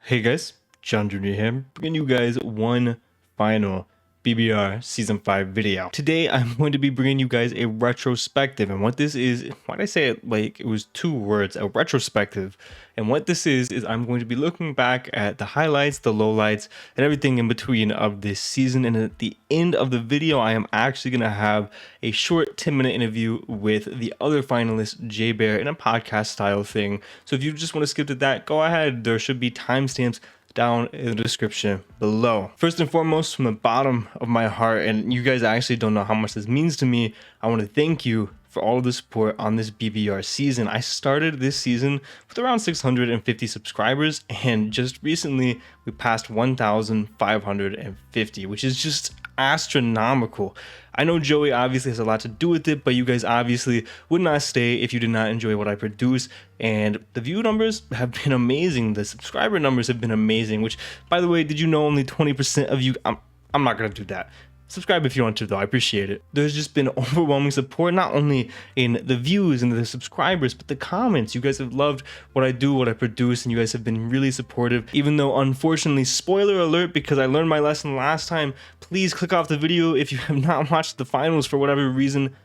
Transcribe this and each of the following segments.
Hey guys, John Jr. here, bringing you guys one final BBR Season 5 video. Today I'm going to be bringing you guys a retrospective, and what this is, why did I say it like it was two words, a retrospective? And what this is I'm going to be looking back at the highlights, the lowlights, and everything in between of this season, and at the end of the video I am actually going to have a short 10-minute interview with the other finalist, JBear, in a podcast style thing. So if you just want to skip to that, go ahead. There should be timestamps down in the description below. First and foremost, from the bottom of my heart, and you guys actually don't know how much this means to me, I want to thank you for all of the support on this BBR season. I started this season with around 650 subscribers, and just recently we passed 1,550, which is just astronomical. I know Joey obviously has a lot to do with it, but you guys obviously would not stay if you did not enjoy what I produce, and the view numbers have been amazing. The subscriber numbers have been amazing, which, by the way, did you know only 20% of you, I'm not gonna do that. Subscribe if you want to, though. I appreciate it. There's just been overwhelming support, not only in the views and the subscribers, but the comments. You guys have loved what I do, what I produce, and you guys have been really supportive. Even though, unfortunately, spoiler alert, because I learned my lesson last time, please click off the video if you have not watched the finals for whatever reason.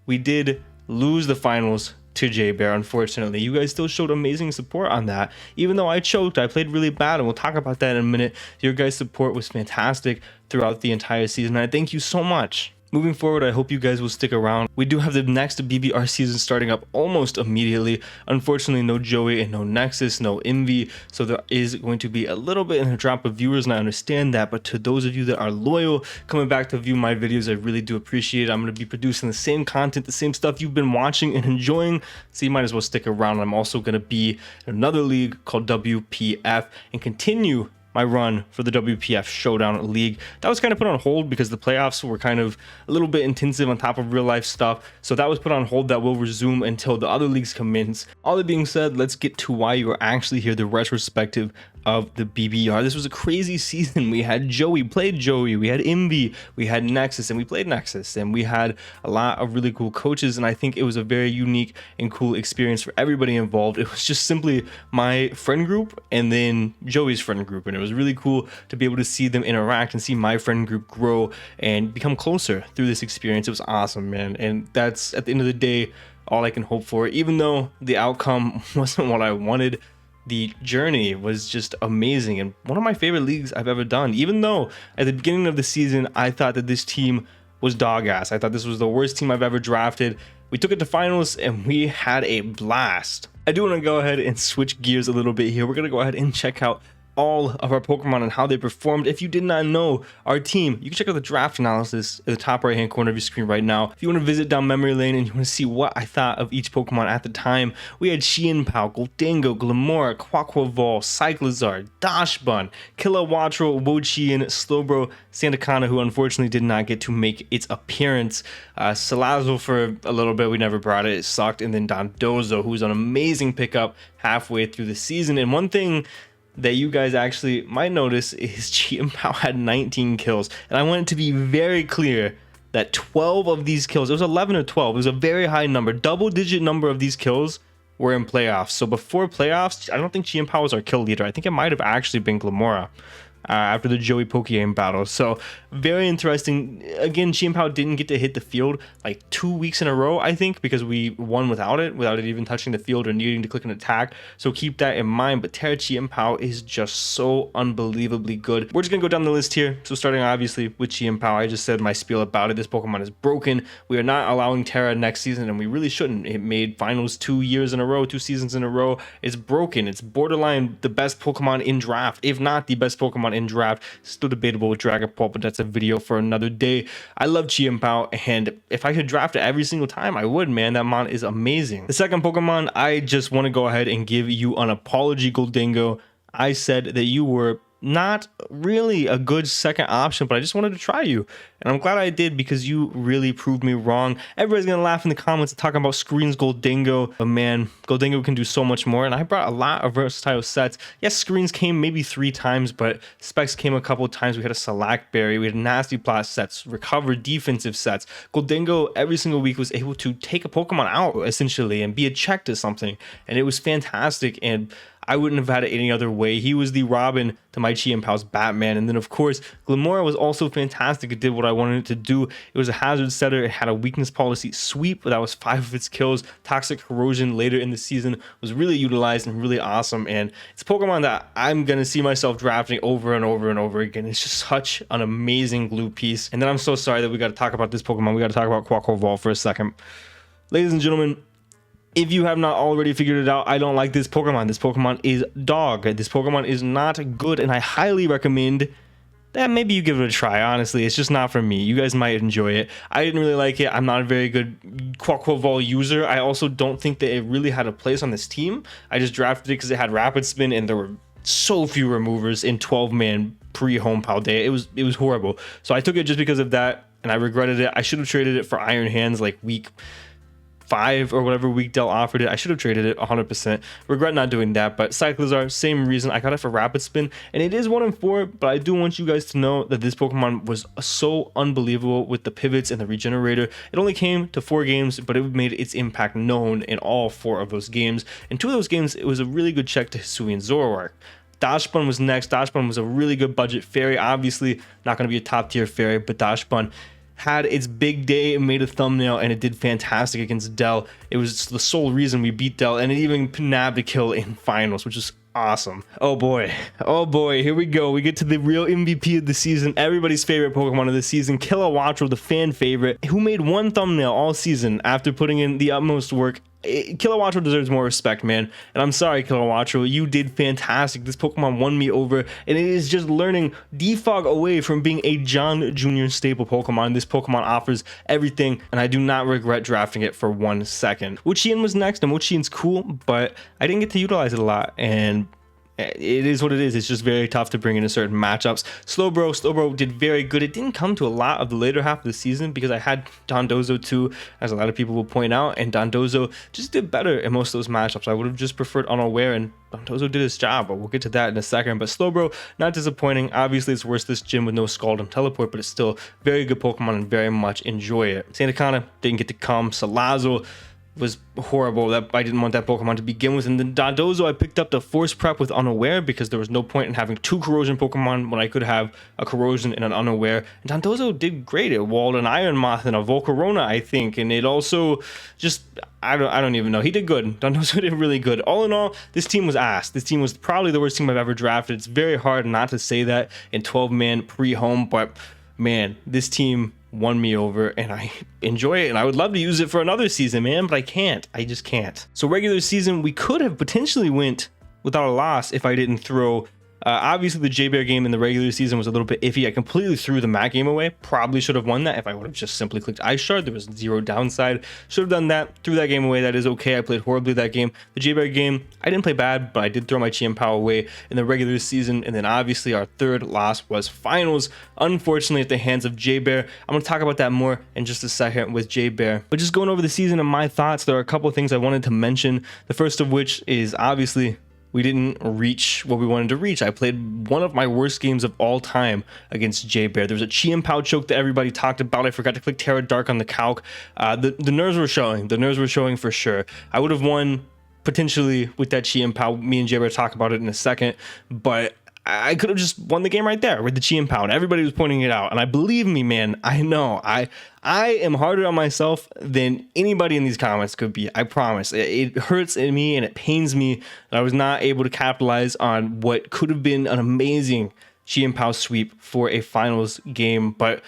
We did lose the finals to JBear, unfortunately. You guys still showed amazing support on that. Even though I choked, I played really bad, and we'll talk about that in a minute. Your guys' support was fantastic throughout the entire season. I thank you so much. Moving forward, I hope you guys will stick around. We do have the next BBR season starting up almost immediately. Unfortunately, no Joey and no Nexus, no Envy, so there is going to be a little bit in a drop of viewers, and I understand that, but to those of you that are loyal, coming back to view my videos, I really do appreciate it. I'm going to be producing the same content, the same stuff you've been watching and enjoying, so you might as well stick around. I'm also going to be in another league called WPF and continue my run for the WPF Showdown League. That was kind of put on hold because the playoffs were kind of a little bit intensive on top of real life stuff. So that was put on hold. That will resume until the other leagues commence. All that being said, let's get to why you are actually here, the retrospective of the BBR. This was a crazy season. We had Joey, played Joey, we had Envy, we had Nexus, and we played Nexus, and we had a lot of really cool coaches, and I think it was a very unique and cool experience for everybody involved. It was just simply my friend group and then Joey's friend group, and it was really cool to be able to see them interact and see my friend group grow and become closer through this experience. It was awesome, man, and that's, at the end of the day, all I can hope for. Even though the outcome wasn't what I wanted, the journey was just amazing and one of my favorite leagues I've ever done. Even though at the beginning of the season I thought that this team was dog ass, I thought this was the worst team I've ever drafted, we took it to finals and we had a blast. I do want to go ahead and switch gears a little bit here. We're going to go ahead and check out all of our Pokemon and how they performed. If you did not know our team, you can check out the draft analysis at the top right hand corner of your screen right now. If you want to visit down memory lane and you want to see what I thought of each Pokemon at the time, we had Chien-Pao, Gholdengo, Glimmora, Quaquaval, Cyclizar, Dachshund, Kilowattrel, Wo-Chien, Slowbro, Santakana, who unfortunately did not get to make its appearance, Salazzle for a little bit, we never brought it sucked, and then Dondozo, who was an amazing pickup halfway through the season. And one thing that you guys actually might notice is Chien-Pao had 19 kills, and I want it to be very clear that 12 of these kills, it was 11 or 12, it was a very high number, double-digit number of these kills were in playoffs. So before playoffs, I don't think Chien-Pao was our kill leader. I think it might have actually been Glimmora after the Joey Pokegame battle. So very interesting. Again, Chien-Pao didn't get to hit the field like 2 weeks in a row, I think, because we won without it even touching the field or needing to click an attack. So keep that in mind. But Terra Chien-Pao is just so unbelievably good. We're just gonna go down the list here. So starting obviously with Chien-Pao, I just said my spiel about it. This Pokemon is broken. We are not allowing Terra next season, and we really shouldn't. It made finals 2 years in a row, 2 seasons in a row. It's broken. It's borderline the best Pokemon in draft, if not the best Pokemon in draft. Still debatable with Dragapult, but that's a video for another day. I love Chien-Pao, and if I could draft it every single time, I would, man. That mon is amazing. The second Pokemon, I just want to go ahead and give you an apology, Gholdengo. I said that you were not really a good second option, but I just wanted to try you, and I'm glad I did because you really proved me wrong. Everybody's gonna laugh in the comments talking about Screens Gholdengo, but man, Gholdengo can do so much more, and I brought a lot of versatile sets. Yes, Screens came maybe 3 times, but Specs came a couple of times. We had a Select-Berry, we had Nasty Plot sets, Recover defensive sets. Gholdengo every single week was able to take a Pokemon out essentially and be a check to something, and it was fantastic. And I wouldn't have had it any other way. He was the Robin to my Chien-Pao's Batman. And then, of course, Glamora was also fantastic. It did what I wanted it to do. It was a hazard setter. It had a weakness policy sweep. That was 5 of its kills. Toxic Corrosion later in the season was really utilized and really awesome. And it's a Pokemon that I'm going to see myself drafting over and over and over again. It's just such an amazing glue piece. And then I'm so sorry that we got to talk about this Pokemon. We got to talk about Quaquaval for a second. Ladies and gentlemen, if you have not already figured it out, I don't like this Pokemon. This Pokemon is dog. This Pokemon is not good, and I highly recommend that maybe you give it a try. Honestly, it's just not for me. You guys might enjoy it. I didn't really like it. I'm not a very good Quaquaval user. I also don't think that it really had a place on this team. I just drafted it because it had Rapid Spin, and there were so few removers in 12-man pre-home Pal Day. It was horrible. So I took it just because of that, and I regretted it. I should have traded it for Iron Hands like week 5 or whatever week Dell offered it. I should have traded it 100%. Regret not doing that. But Cyclizar, same reason. I got it for Rapid Spin, and it is 1 in 4. But I do want you guys to know that this Pokemon was so unbelievable with the pivots and the regenerator. It only came to 4 games, but it made its impact known in all 4 of those games. In 2 of those games, it was a really good check to Hisui and Zoroark. Dachshund was next. Dachshund was a really good budget fairy. Obviously, not going to be a top tier fairy, but Dachshund had its big day and made a thumbnail, and it did fantastic against Dell. It was the sole reason we beat Dell, and it even nabbed a kill in finals, which is awesome. Oh boy, here we go. We get to the real MVP of the season, everybody's favorite Pokemon of the season, Kilowattrel, the fan favorite, who made 1 thumbnail all season after putting in the utmost work. Kilowattrel deserves more respect, man. And I'm sorry, Kilowattrel, you did fantastic. This Pokemon won me over, and it is just learning defog away from being a John Jr. staple Pokemon. This Pokemon offers everything, and I do not regret drafting it for 1 second. Chien was next, and Chien's cool, but I didn't get to utilize it a lot, and it is what it is. It's just very tough to bring into certain matchups. Slowbro did very good. It didn't come to a lot of the later half of the season because I had Dondozo too, as a lot of people will point out, and Dondozo just did better in most of those matchups. I would have just preferred Unaware, and Dondozo did his job, but we'll get to that in a second. But Slowbro, not disappointing. Obviously, it's worse this gym with no Scald and Teleport, but it's still very good Pokemon and very much enjoy it. Santakana didn't get to come. Salazzle was horrible. That I didn't want that Pokemon to begin with. And then Dondozo, I picked up the Force Prep with Unaware because there was no point in having 2 Corrosion Pokemon when I could have a Corrosion and an Unaware. And Dondozo did great. It walled an Iron Moth and a Volcarona, I think. And it also just, I don't even know. He did good. Dondozo did really good. All in all, this team was ass. This team was probably the worst team I've ever drafted. It's very hard not to say that in 12-man pre-home, but man, this team won me over, and I enjoy it, and I would love to use it for another season, man, but I can't. I just can't. So regular season, we could have potentially went without a loss if I didn't throw obviously the JBear game in the regular season was a little bit iffy. I completely threw the Mac game away. Probably should have won that if I would have just simply clicked Ice Shard. There was 0 downside. Should have done that. Threw that game away. That is okay. I played horribly that game. The JBear game, I didn't play bad, but I did throw my Chien-Pao away in the regular season. And then obviously our 3rd loss was finals, unfortunately at the hands of JBear. I'm going to talk about that more in just a second with JBear. But just going over the season and my thoughts, there are a couple of things I wanted to mention. The first of which is obviously we didn't reach what we wanted to reach. I played one of my worst games of all time against JBear. There was a Chien-Pao choke that everybody talked about. I forgot to click Terra Dark on the calc. The nerves were showing. The nerves were showing for sure. I would have won potentially with that Chien-Pao. Me and JBear talk about it in a second, but I could have just won the game right there with the Chien-Pao, and everybody was pointing it out. And I believe me, man, I know. I am harder on myself than anybody in these comments could be. I promise. It hurts in me and it pains me that I was not able to capitalize on what could have been an amazing Chien-Pao sweep for a finals game. But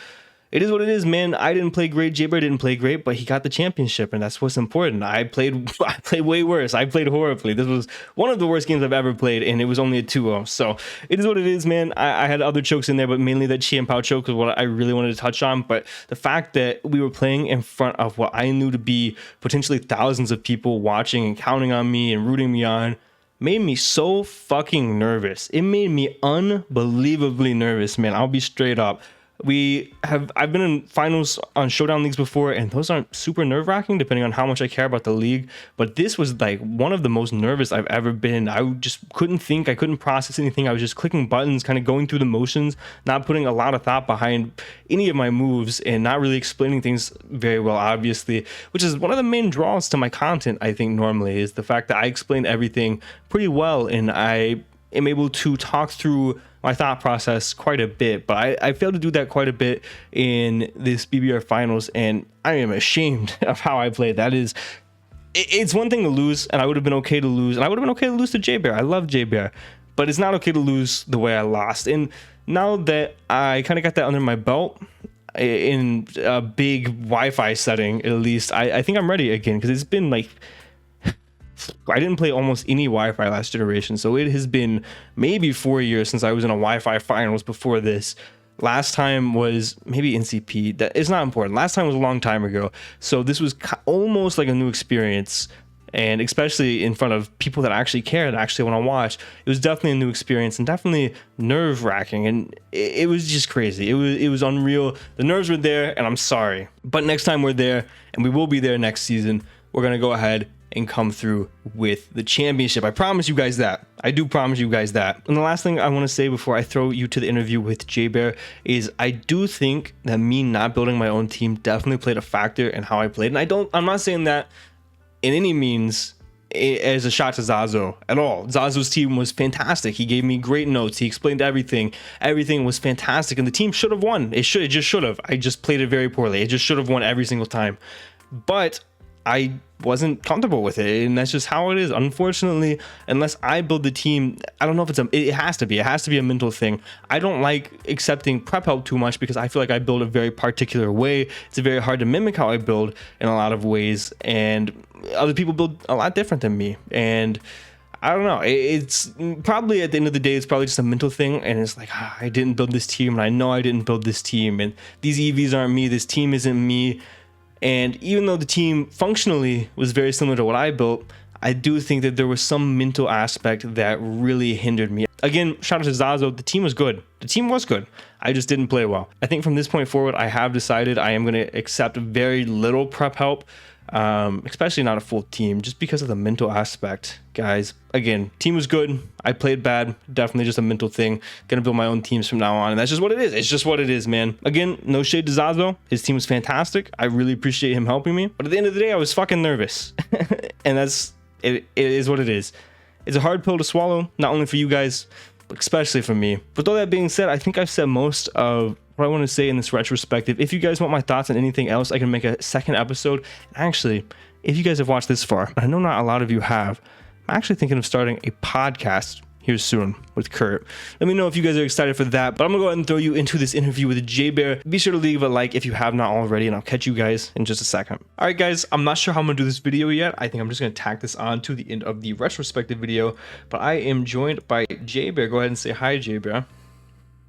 it is what it is, man. I didn't play great. JBear didn't play great, but he got the championship, and that's what's important. I played way worse. I played horribly. This was one of the worst games I've ever played, and it was only a 2-0. So it is what it is, man. I had other chokes in there, but mainly that Chien-Pao choke is what I really wanted to touch on. But the fact that we were playing in front of what I knew to be potentially thousands of people watching and counting on me and rooting me on made me so fucking nervous. It made me unbelievably nervous, man. I'll be straight up. I've been in finals on showdown leagues before, and those aren't super nerve-wracking depending on how much I care about the league, but this was like one of the most nervous I've ever been. I just couldn't think, I couldn't process anything. I was just clicking buttons, kind of going through the motions, not putting a lot of thought behind any of my moves, and not really explaining things very well, obviously, which is one of the main draws to my content, I think, normally, is the fact that I explain everything pretty well, and I am able to talk through my thought process quite a bit, but I failed to do that quite a bit in this BBR finals, and I am ashamed of how I played. It's one thing to lose, and I would have been okay to lose, and I would have been okay to lose to JBear. I love JBear, but it's not okay to lose the way I lost. And now that I kind of got that under my belt in a big Wi-Fi setting, at least, I think I'm ready again, because it's been like, I didn't play almost any Wi-Fi last generation, so it has been maybe 4 years since I was in a Wi-Fi finals before this. Last time was maybe NCP. That is not important. Last time was a long time ago, so this was almost like a new experience, and especially in front of people that actually care, that actually want to watch. It was definitely a new experience and definitely nerve-wracking, and it was just crazy. It was unreal. The nerves were there, and I'm sorry, but next time we're there, and we will be there next season, we're gonna go ahead and come through with the championship. I promise you guys that. I do promise you guys that. And the last thing I want to say before I throw you to the interview with JBear is I do think that me not building my own team definitely played a factor in how I played. And I'm not saying that in any means as a shot to Zazo at all. Zazo's team was fantastic. He gave me great notes. He explained everything. Everything was fantastic, and the team should have won. It just should have. I just played it very poorly. It just should have won every single time. But I wasn't comfortable with it, and that's just how it is. Unfortunately, unless I build the team, I don't know if it has to be a mental thing. I don't like accepting prep help too much because I feel like I build a very particular way. It's very hard to mimic how I build in a lot of ways, and other people build a lot different than me, and I don't know. It's probably, at the end of the day, it's probably just a mental thing, and it's like, I didn't build this team, and I know I didn't build this team, and these EVs aren't me, this team isn't me. And even though the team functionally was very similar to what I built, I do think that there was some mental aspect that really hindered me. Again, shout out to Zazo. The team was good. The team was good. I just didn't play well. I think from this point forward, I have decided I am going to accept very little prep help, especially not a full team, just because of the mental aspect, guys. Again, team was good. I played bad. Definitely just a mental thing. Gonna build my own teams from now on, and that's just what it is. It's just what it is, man. Again, no shade to Zazo. His team was fantastic. I really appreciate him helping me. But at the end of the day, I was fucking nervous. And it is what it is. It's a hard pill to swallow, not only for you guys, but especially for me. With all that being said, I think I've said most of what I want to say in this retrospective. If you guys want my thoughts on anything else, I can make a second episode. Actually, if you guys have watched this far, I know not a lot of you have, I'm actually thinking of starting a podcast here soon with Kurt. Let me know if you guys are excited for that, but I'm gonna go ahead and throw you into this interview with JBear. Be sure to leave a like if you have not already, and I'll catch you guys in just a second. All right, guys, I'm not sure how I'm gonna do this video yet. I think I'm just gonna tack this on to the end of the retrospective video, but I am joined by JBear. Go ahead and say hi, JBear.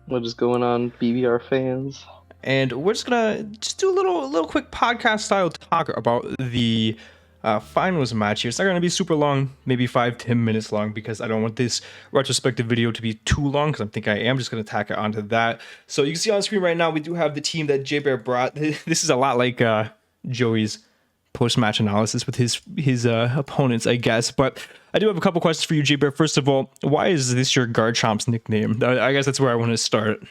What is going on, BBR fans? And we're just gonna do a little quick podcast style talk about the finals match here. It's not going to be super long, maybe 5-10 minutes long, because I don't want this retrospective video to be too long, because I think I am just going to tack it onto that. So you can see on screen right now, we do have the team that JBear brought. This is a lot like Joey's post-match analysis with his opponents, I guess. But I do have a couple questions for you, JBear. First of all, why is this your Garchomp's nickname? I guess that's where I want to start.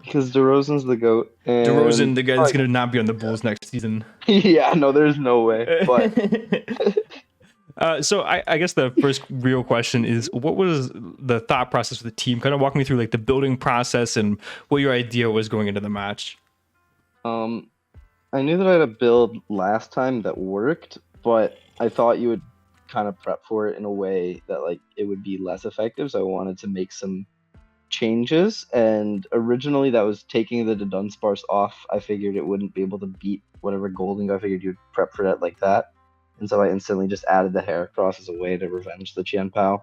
Because DeRozan's the GOAT. And DeRozan, the guy that's going to not be on the Bulls next season. Yeah, no, there's no way. But so I guess the first real question is, what was the thought process of the team? Kind of walk me through like the building process and what your idea was going into the match. I knew that I had a build last time that worked, but I thought you would kind of prep for it in a way that like it would be less effective. So I wanted to make some changes, and originally that was taking the Dunsparce off. I figured it wouldn't be able to beat whatever Golden. I figured you'd prep for that like that, and so I instantly just added the Heracross as a way to revenge the Chien-Pao.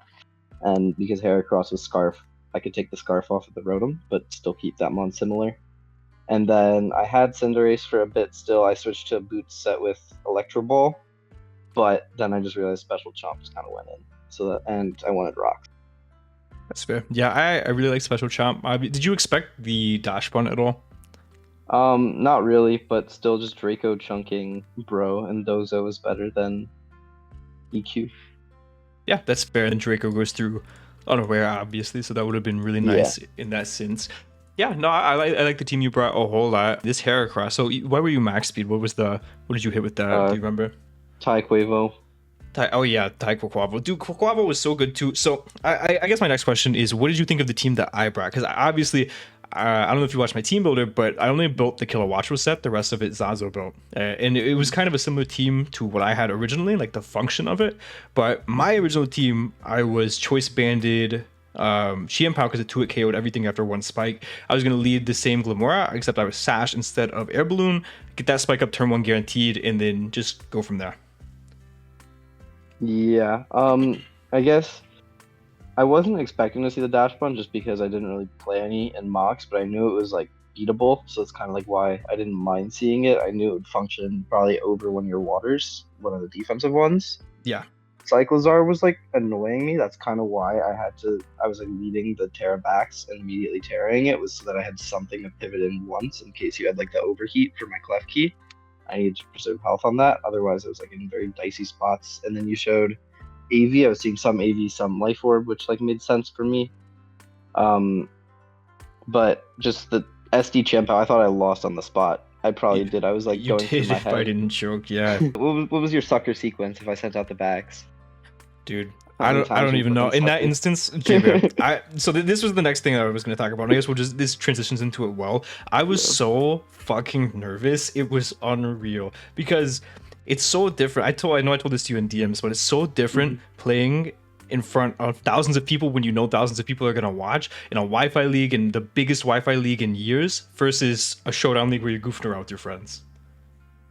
And because Heracross was Scarf, I could take the Scarf off of the Rotom, but still keep that mon similar. And then I had Cinderace for a bit still. I switched to a Boots set with Electro Ball, but then I just realized Special Chomp just kind of went in. And I wanted Rocks. That's fair. Yeah, I really like Special Chomp. Did you expect the Dash Bun at all? Not really, but still just Draco chunking bro, and Dozo is better than EQ. Yeah, that's fair. And Draco goes through unaware, obviously, so that would have been really Yeah. nice in that sense. Yeah, no, I like the team you brought a whole lot. This Heracross. So, why were you max speed? What did you hit with that? Do you remember? Tai Quavo. Oh yeah, Tai Quavo. Dude, Quavo was so good too. So I guess my next question is, what did you think of the team that I brought? Because obviously, I don't know if you watched my team builder, but I only built the Kilowattrel set. The rest of it Zazo built, and it was kind of a similar team to what I had originally, like the function of it. But my original team, I was choice banded. Chien-Pao because it 2-hit KO'd everything after one spike. I was going to lead the same Glimora, except I was Sash instead of Air Balloon, get that spike up turn 1 guaranteed, and then just go from there. Yeah. I guess I wasn't expecting to see the dash bun just because I didn't really play any in mocks, but I knew it was like beatable, so it's kind of like why I didn't mind seeing it. I knew it would function probably over one of your waters, one of the defensive ones. Yeah. Cyclozar was like annoying me. That's kind of why I was like leading the Terra backs and immediately tearing it was so that I had something to pivot in once in case you had like the overheat for my clef key. I needed to preserve health on that. Otherwise, I was like in very dicey spots. And then you showed AV. I was seeing some AV, some Life Orb, which like made sense for me. But just the SD Chien-Pao, I thought I lost on the spot. I probably did. I was like You going through did my if head. I didn't choke, yeah. What was your sucker sequence if I sent out the backs? Dude, How many I times don't we even put know. In that suckers? instance, JBear, this was the next thing that I was going to talk about. And I guess this transitions into it well. I was Yeah. so fucking nervous. It was unreal because it's so different. I know I told this to you in DMs, but it's so different playing in front of thousands of people when you know thousands of people are going to watch in a Wi-Fi league and the biggest Wi-Fi league in years versus a showdown league where you're goofing around with your friends.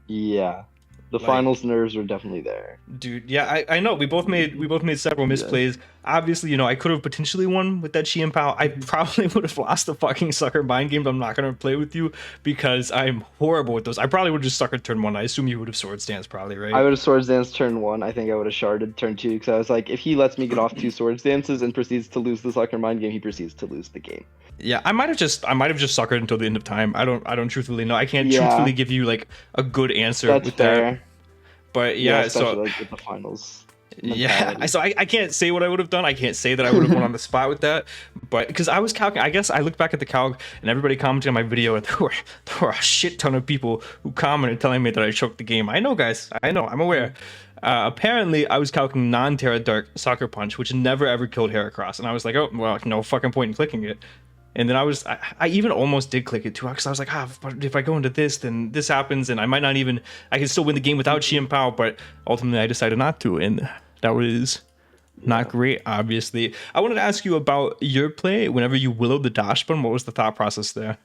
Yeah. The Like, finals nerves were definitely there. dude, yeah, I know. We both made several misplays. Obviously, I could have potentially won with that Chien-Pao. I probably would have lost the fucking sucker mind game, but I'm not gonna play with you because I'm horrible with those. I probably would have just sucker turn 1. I assume you would have sword stance probably, right? I would have swords dance turn 1. I think I would have sharded turn 2 because I was like, if he lets me get off 2 swords dances and proceeds to lose the sucker mind game, he proceeds to lose the game. Yeah, I might have just suckered until the end of time. I don't truthfully know. I can't Yeah. truthfully give you like a good answer That's with fair. that. But yeah, especially so like with the finals. yeah, mentality. so I can't say what I would have done. I can't say that I would have won on the spot with that, but because I was calculating, I guess I looked back at the calc and everybody commented on my video, and there were a shit ton of people who commented telling me that I choked the game. I know, guys. I know. I'm aware. Apparently, I was calculating non-Terra Dark Soccer Punch, which never ever killed Heracross, and I was like, oh well, no fucking point in clicking it. And then I even almost did click it too, because I was like, but if I go into this, then this happens, and I might not even, I can still win the game without Chien-Pao, but ultimately I decided not to, and that was not great, obviously. I wanted to ask you about your play whenever you willowed the dash button. What was the thought process there?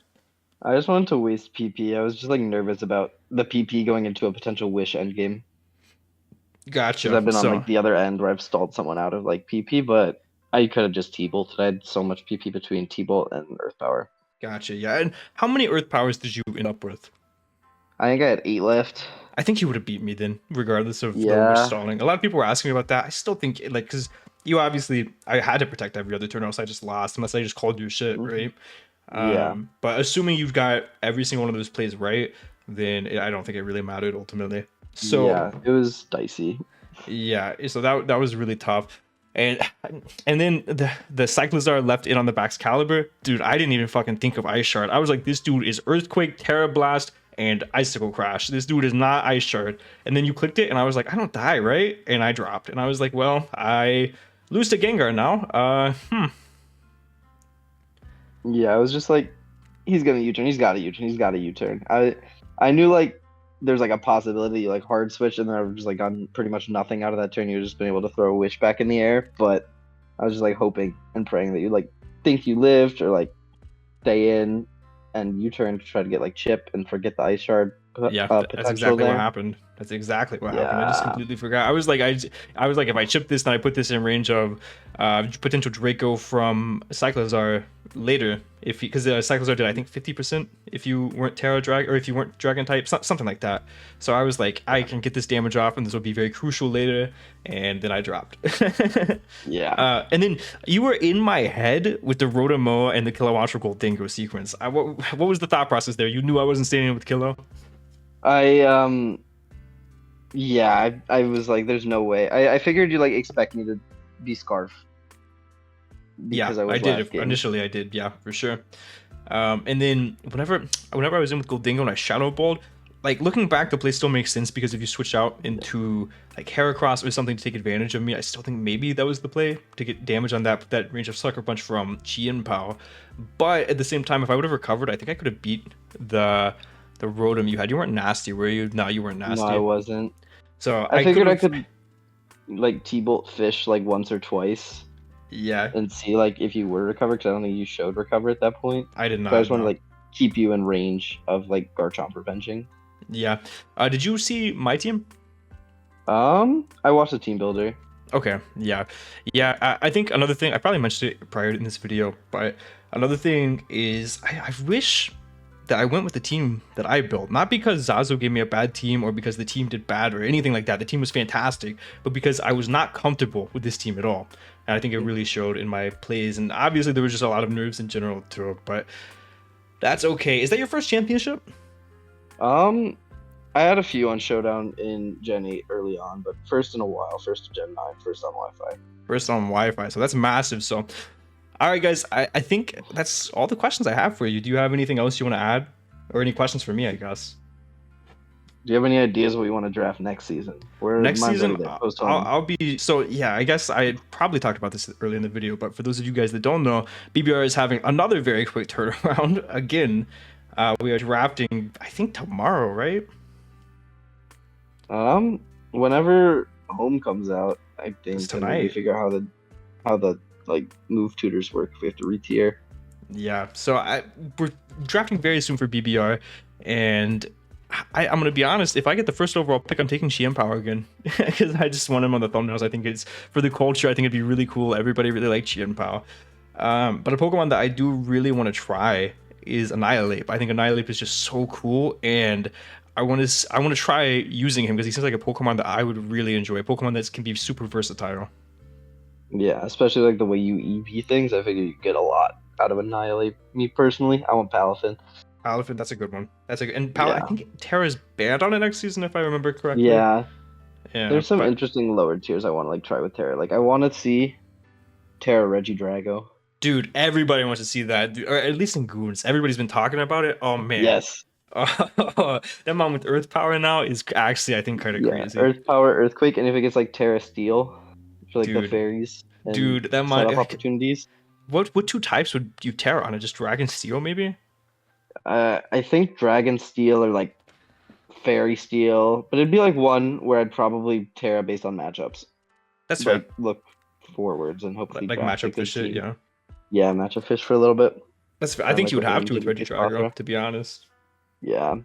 I just wanted to waste PP. I was just like nervous about the PP going into a potential wish endgame. Gotcha. Because I've been on So, like the other end where I've stalled someone out of like PP, but I could have just T-bolted. I had so much PP between T-bolt and Earth Power. gotcha. Yeah. And how many Earth Powers did you end up with? I think I had 8 left. I think you would have beat me then, regardless of the Yeah. stalling. A lot of people were asking me about that. I still think, like, because you obviously, I had to protect every other turn, else I just lost, unless I just called your shit, right? Yeah. But assuming you've got every single one of those plays right, then I don't think it really mattered ultimately. So yeah, it was dicey. yeah, so that was really tough. And then the Cyclozar left in on the back's caliber. Dude, I didn't even fucking think of Ice Shard. I was like, this dude is Earthquake, Terra Blast, and Icicle Crash. This dude is not Ice Shard. And then you clicked it, and I was like, I don't die, right? And I dropped. And I was like, well, I lose to Gengar now. Yeah, I was just like, he's gonna U-turn. He's got a U-turn. He's got a U-turn. I knew like there's like a possibility you like hard switch and then I've just like gotten pretty much nothing out of that turn. You've just been able to throw a wish back in the air, but I was just like hoping and praying that you like think you lived or like stay in and U-turn to try to get like chip and forget the ice shard. Yeah, Potential that's exactly there. what happened. That's exactly what happened. I just completely forgot. I was like, if I chip this, then I put this in range of potential Draco from Cyclozar. later if because the cycles are did I think 50% if you weren't Terra Drag or if you weren't Dragon type, something like that. So I was like, I can get this damage off, and this will be very crucial later. And then I dropped. Yeah. And then you were in my head with the Rotomoa and the Kilowattrel Gold Dingo sequence. What was the thought process there? You knew I wasn't staying with Kilo? Yeah, I was like, there's no way. I figured you like expect me to be Scarf. Yeah, I did. Initially, I did. Yeah, for sure. And then whenever I was in with Goldingo and I Shadow Balled, like looking back, the play still makes sense because if you switch out into like Heracross or something to take advantage of me, I still think maybe that was the play to get damage on that range of Sucker Punch from Chien-Pao. But at the same time, if I would have recovered, I think I could have beat the Rotom you had. You weren't nasty, were you? No, you weren't nasty. No, I wasn't. So I figured I could like T-Bolt Fish like once or twice. Yeah. And see like if you were recovered, because I don't think you showed recover at that point. I did not. So I just want to like keep you in range of like Garchomp benching. Yeah. Did you see my team? I watched the team builder. Okay. Yeah. I think another thing I probably mentioned it prior in this video, but another thing is I wish that I went with the team that I built, not because Zazu gave me a bad team or because the team did bad or anything like that. The team was fantastic, but because I was not comfortable with this team at all. And I think it really showed in my plays. And obviously there was just a lot of nerves in general too, but that's okay. Is that your first championship? I had a few on Showdown in Gen 8 early on, but first in a while, first to Gen 9, first on Wi-Fi. First on Wi-Fi, so that's massive. So all right, guys, I think that's all the questions I have for you. Do you have anything else you want to add? Or any questions for me, I guess? Do you have any ideas what you want to draft next season? Next season, I'll be... So, yeah, I guess I probably talked about this early in the video, but for those of you guys that don't know, BBR is having another very quick turnaround. Again, we are drafting, I think, tomorrow, right? Whenever Home comes out, I think it's tonight. We figure out how the like move tutors work if we have to retier. Yeah, so we're drafting very soon for BBR, and I'm gonna be honest, if I get the first overall pick, I'm taking Chien-Pao again because I just want him on the thumbnails. I think it's for the culture. I think it'd be really cool. Everybody really likes Chien-Pao. But a Pokemon that I do really want to try is Annihilate. I think Annihilate is just so cool, and I want to try using him because he seems like a Pokemon that I would really enjoy. A Pokemon that can be super versatile. Yeah, especially like the way you EV things. I figure you get a lot out of Annihilate. Me personally, I want Palafin. Palafin, that's a good one. And I think Terra's banned on it next season, if I remember correctly. Yeah. There's some interesting lower tiers I want to like try with Terra. Like I want to see Terra Regidrago. Dude, everybody wants to see that, or at least in Goons. Everybody's been talking about it. Oh man. Yes. That mom with Earth Power now is actually, I think, kind of crazy. Earth Power, Earthquake, and if it gets like Terra Steel for like the fairies. Dude, that might opportunities. What two types would you Terra on it? Just Dragon Steel, maybe? I think Dragon Steel or like Fairy Steel, but it'd be like one where I'd probably Terra based on matchups. That's fair. Look forwards and hopefully like matchup fish shit, yeah. Yeah, matchup fish for a little bit. That's fair. I think you would have to with Regidrago, to be honest. Yeah.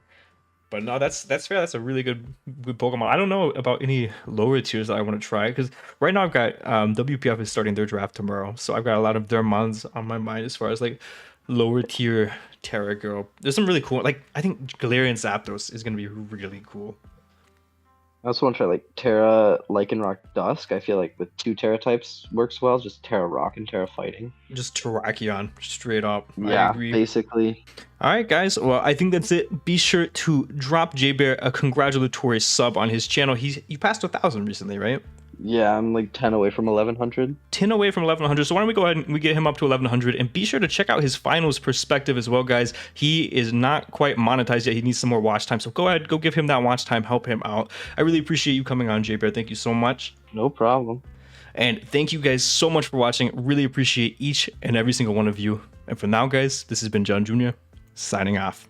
But no, that's fair. That's a really good Pokemon. I don't know about any lower tiers that I want to try because right now I've got WPF is starting their draft tomorrow, so I've got a lot of their mons on my mind as far as like lower tier Terra Girl. There's some really cool, like I think Galarian Zapdos is gonna be really cool. I also want to try like Terra Lycanroc Dusk. I feel like with two Terra types works well. Just Terra Rock and Terra Fighting. Just Terrakion, straight up. Yeah, I agree. Basically. All right, guys. Well, I think that's it. Be sure to drop JBear a congratulatory sub on his channel. He passed 1,000 recently, right? Yeah, I'm like 10 away from 1,100. 10 away from 1,100. So why don't we go ahead and we get him up to 1,100, and be sure to check out his finals perspective as well, guys. He is not quite monetized yet. He needs some more watch time. So go ahead, go give him that watch time. Help him out. I really appreciate you coming on, JBear. Thank you so much. No problem. And thank you guys so much for watching. Really appreciate each and every single one of you. And for now, guys, this has been John Jr. signing off.